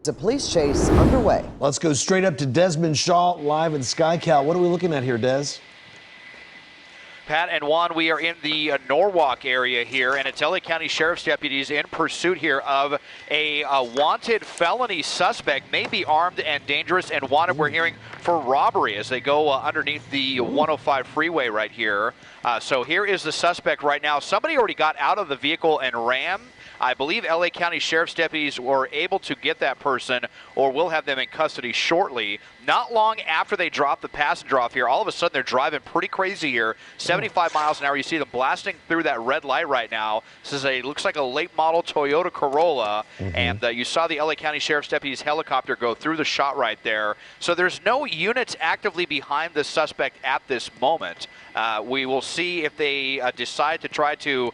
A police chase underway. Let's go straight up to 𝘊𝘰𝘱𝘺 live in SkyCal. What are we looking at here, Des? Pat and Juan, we are in the Norwalk area here, and it's LA County Sheriff's deputies in pursuit here of a wanted felony suspect, may be armed and dangerous and wanted, we're hearing, for robbery as they go underneath the 105 freeway right here. So here is the suspect right now. Somebody already got out of the vehicle and ran. I believe LA County Sheriff's deputies were able to get that person, or will have them in custody shortly. Not long after they dropped the passenger off here, all of a sudden they're driving pretty crazy here, 75 miles an hour. You see them blasting through that red light right now. This is looks like a late model Toyota Corolla, and you saw the LA County Sheriff's deputies helicopter go through the shot right there. So there's no units actively behind the suspect at this moment. We will see if they decide to try to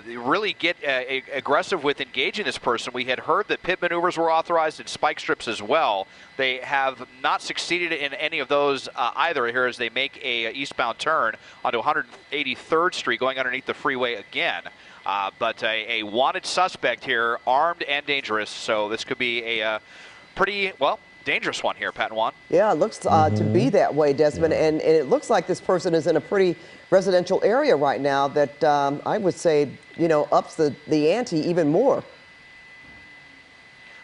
really get aggressive with engaging this person. We had heard that pit maneuvers were authorized and spike strips as well. They have not succeeded in any of those either here as they make a eastbound turn onto 183rd Street going underneath the freeway again. But a wanted suspect here, armed and dangerous, so this could be a pretty, well, dangerous one here, Pat and Juan. Yeah, it looks to be that way, Desmond, and it looks like this person is in a pretty residential area right now that I would say, you know, ups the ante even more.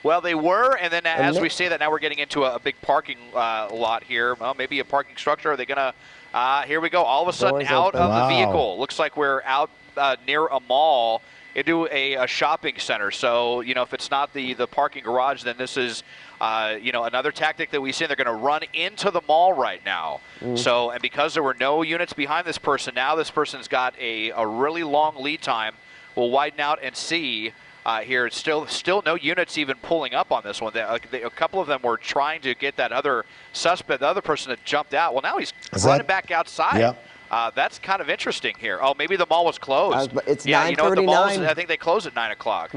Well, they were, and then as we say that, now we're getting into a big parking lot here. Well, maybe a parking structure. Are they going to, here we go, all of a sudden out of the vehicle. Looks like we're out near a mall into a shopping center. So, you know, if it's not the parking garage, then this is, you know, another tactic that we see. They're going to run into the mall right now. So, and because there were no units behind this person, now this person's got a really long lead time. We'll widen out and see here. It's still no units even pulling up on this one. A couple of them were trying to get that other suspect, the other person that jumped out. Well, now he's running back outside. Yep. That's kind of interesting here. Oh, maybe the mall was closed. It's yeah, 9:39. you know what, the mall is, I think they close at 9 o'clock.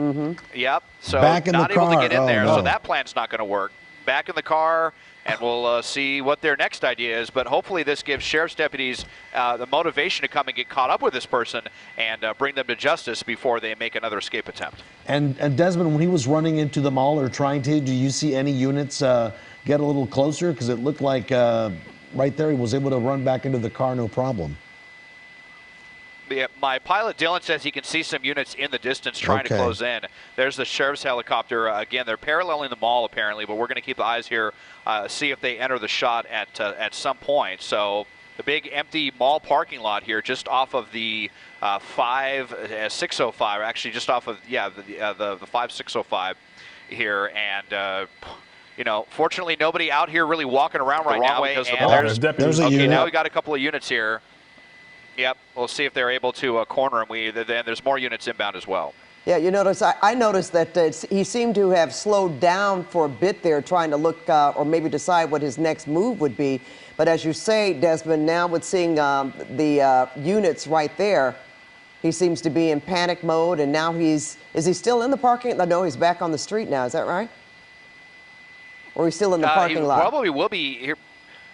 Yep. So Back in not the able car. to get in there. No. So that plan's not going to work. Back in the car, and we'll see what their next idea is. But hopefully this gives sheriff's deputies the motivation to come and get caught up with this person and bring them to justice before they make another escape attempt. And Desmond, when he was running into the mall or trying to, do you see any units get a little closer? Because it looked like right there he was able to run back into the car no problem. Yeah, my pilot Dylan says he can see some units in the distance trying to close in. There's the sheriff's helicopter. Again, they're paralleling the mall apparently, but we're going to keep the eyes here, see if they enter the shot at some point. So the big empty mall parking lot here, just off of the 605, actually just off of the 5605 here, and. You know, fortunately, nobody out here really walking around right now because the mall. There's a unit. Now we got a couple of units here. Yep, we'll see if they're able to corner him. Then there's more units inbound as well. Yeah, you notice, I noticed that he seemed to have slowed down for a bit there, trying to look or maybe decide what his next move would be. But as you say, Desmond, now with seeing the units right there, he seems to be in panic mode, and now is he still in the parking? No, he's back on the street now, is that right? Or he's still in the parking lot? Probably will be here.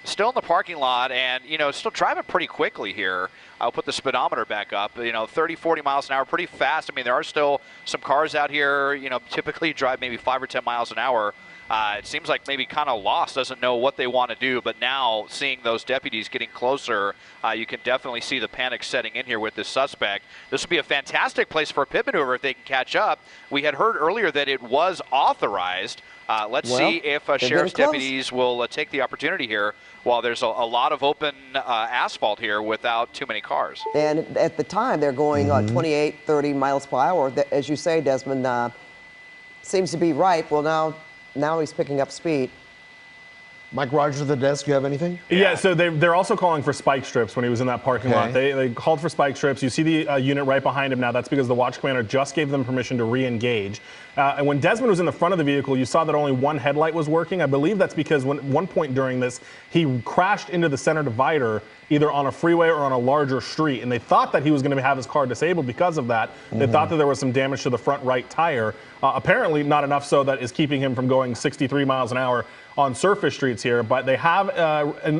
Still in the parking lot, and, you know, still driving pretty quickly here. I'll put the speedometer back up, you know, 30, 40 miles an hour, pretty fast. I mean, there are still some cars out here, you know, typically drive maybe 5 or 10 miles an hour. It seems like maybe kind of lost, doesn't know what they want to do, but now seeing those deputies getting closer, you can definitely see the panic setting in here with this suspect. This would be a fantastic place for a pit maneuver if they can catch up. We had heard earlier that it was authorized. Let's see if sheriff's deputies will take the opportunity here while there's a lot of open asphalt here without too many cars. And at the time, they're going 28, 30 miles per hour. As you say, Desmond, seems to be ripe. Well, now he's picking up speed. Mike Rogers at the desk, you have anything? Yeah, so they're also calling for spike strips when he was in that parking lot. They called for spike strips. You see the unit right behind him now. That's because the watch commander just gave them permission to re-engage. And when Desmond was in the front of the vehicle, you saw that only one headlight was working. I believe that's because at one point during this, he crashed into the center divider either on a freeway or on a larger street. And they thought that he was going to have his car disabled because of that. They thought that there was some damage to the front right tire. Apparently not enough so that is keeping him from going 63 miles an hour on surface streets here. But they have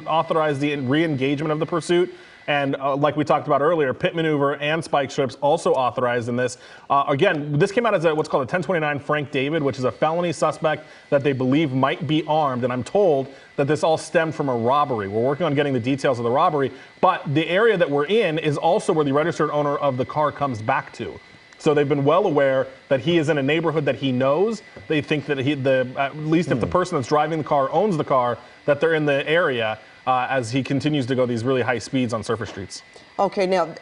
authorized the re-engagement of the pursuit. And like we talked about earlier, pit maneuver and spike strips also authorized in this. Again, this came out as what's called a 1029 Frank David, which is a felony suspect that they believe might be armed. And I'm told that this all stemmed from a robbery. We're working on getting the details of the robbery, but the area that we're in is also where the registered owner of the car comes back to. So they've been well aware that he is in a neighborhood that he knows. They think that at least if the person that's driving the car owns the car, that they're in the area as he continues to go these really high speeds on surface streets. Okay, now,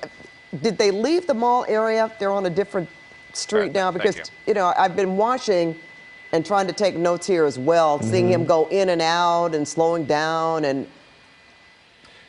did they leave the mall area? They're on a different street now? Because, you know, I've been watching and trying to take notes here as well, seeing him go in and out and slowing down. And,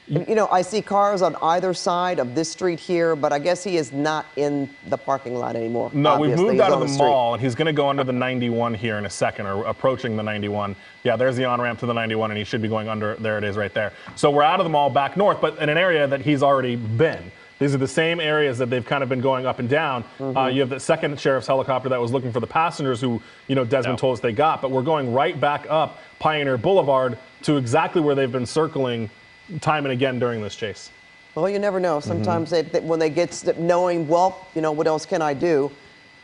you know, I see cars on either side of this street here, but I guess he is not in the parking lot anymore. No, obviously. we've moved out of the street. mall, and he's going to go under the 91 here in a second, or approaching the 91. Yeah, there's the on-ramp to the 91, and he should be going under. There it is right there. So we're out of the mall back north, but in an area that he's already been. These are the same areas that they've kind of been going up and down. You have the second sheriff's helicopter that was looking for the passengers who, you know, Desmond told us they got, but we're going right back up Pioneer Boulevard to exactly where they've been circling time and again during this chase. Well, you never know. Sometimes when they get knowing, well, you know, what else can I do?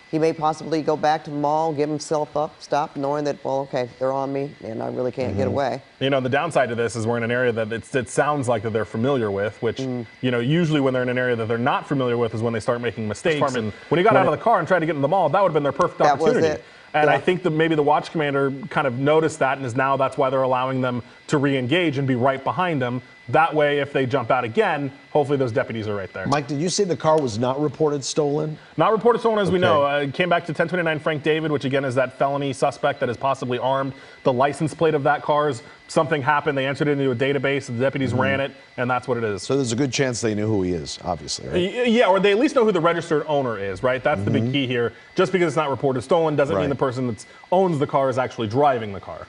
He may possibly go back to the mall, give himself up, stop, knowing that, well, okay, they're on me, and I really can't get away. You know, the downside to this is we're in an area that it sounds like that they're familiar with, which, you know, usually when they're in an area that they're not familiar with is when they start making mistakes. And when he got out of the car and tried to get in the mall, that would have been their perfect opportunity. Was it. And I think that maybe the watch commander kind of noticed that, and that's why they're allowing them to re-engage and be right behind them. That way, if they jump out again, hopefully those deputies are right there. Mike, did you say the car was not reported stolen? Not reported stolen as we know. It came back to 1029 Frank David, which again is that felony suspect that is possibly armed. The license plate of that car is something happened. They entered it into a database. The deputies ran it, and that's what it is. So there's a good chance they knew who he is, obviously, right? Yeah, or they at least know who the registered owner is, right? That's the big key here. Just because it's not reported stolen doesn't mean the person that owns the car is actually driving the car.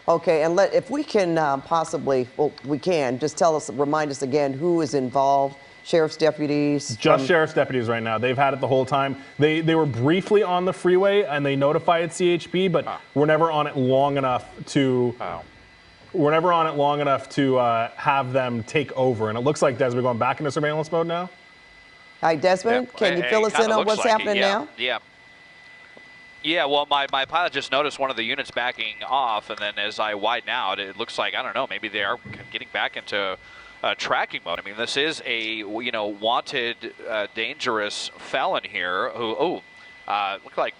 Okay, and if we can possibly, well, we can, just remind us again who is involved, sheriff's deputies? Just sheriff's deputies right now. They've had it the whole time. They were briefly on the freeway and they notified CHP, but we're never on it long enough to have them take over. And it looks like Desmond going back into surveillance mode now. Hi, Desmond, can you fill us in on what's happening now? Yeah, well, my pilot just noticed one of the units backing off, and then as I widen out, it looks like, I don't know, maybe they are getting back into tracking mode. I mean, this is a, you know, wanted dangerous felon here who, looked like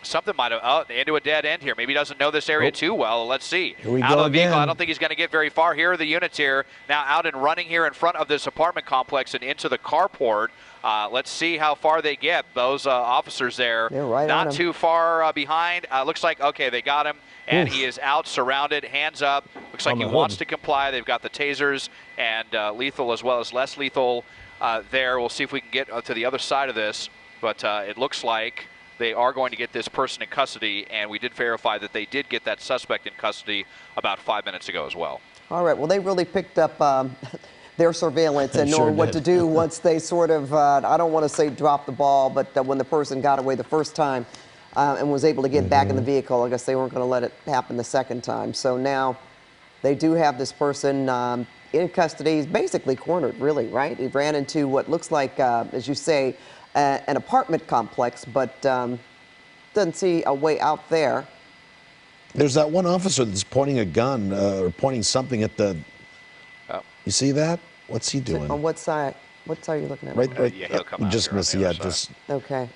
something might have, into a dead end here. Maybe he doesn't know this area too well. Let's see. Here we out go of the vehicle, again. I don't think he's going to get very far. Here are the units here, now out and running here in front of this apartment complex and into the carport. Let's see how far they get. Those officers there, right not too far behind. Looks like, okay, they got him, and he is out, surrounded, hands up. Looks like he wants to comply. They've got the tasers and lethal as well as less lethal there. We'll see if we can get to the other side of this, but it looks like they are going to get this person in custody, and we did verify that they did get that suspect in custody about 5 minutes ago as well. All right, well, they really picked up their surveillance and knowing what to do once they sort of, I don't want to say drop the ball, but when the person got away the first time and was able to get back in the vehicle, I guess they weren't going to let it happen the second time. So now they do have this person in custody. He's basically cornered, really, right? He ran into what looks like, as you say, an apartment complex, but doesn't see a way out there. There's that one officer that's pointing a gun or pointing something at the... You see that? What's he doing? On what side? What side are you looking at? Yeah, he'll come out just here on miss. the Yeah, other side. just. Okay.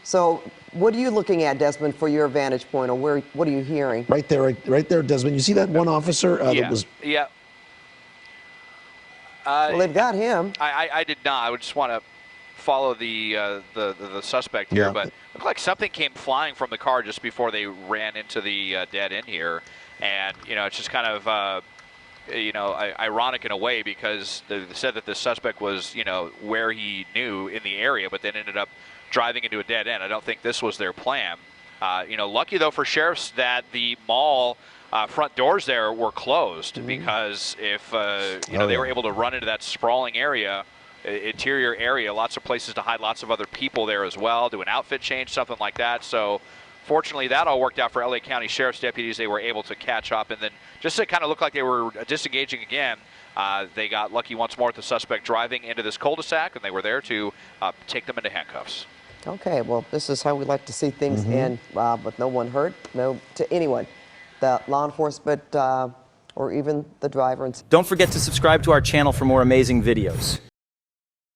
So, what are you looking at, Desmond, for your vantage point, or what are you hearing? Right there, right there, Desmond. You see that one officer? That was... Well, they've got him. I did not. I would just want to follow the suspect here, but it looked like something came flying from the car just before they ran into the dead end here, and you know, it's just kind of you know, ironic in a way, because they said that the suspect was, you know, where he knew in the area, but then ended up driving into a dead end. I don't think this was their plan. You know, lucky though for sheriffs that the mall front doors there were closed, because if you know, they were able to run into that sprawling area, interior area, lots of places to hide, lots of other people there as well, do an outfit change, something like that. So fortunately, that all worked out for LA County Sheriff's deputies. They were able to catch up, and then just to kind of look like they were disengaging again, They got lucky once more with the suspect driving into this cul-de-sac, and they were there to take them into handcuffs. Okay, well, this is how we like to see things end, with no one hurt, no to anyone, the law enforcement or even the driver. Don't forget to subscribe to our channel for more amazing videos.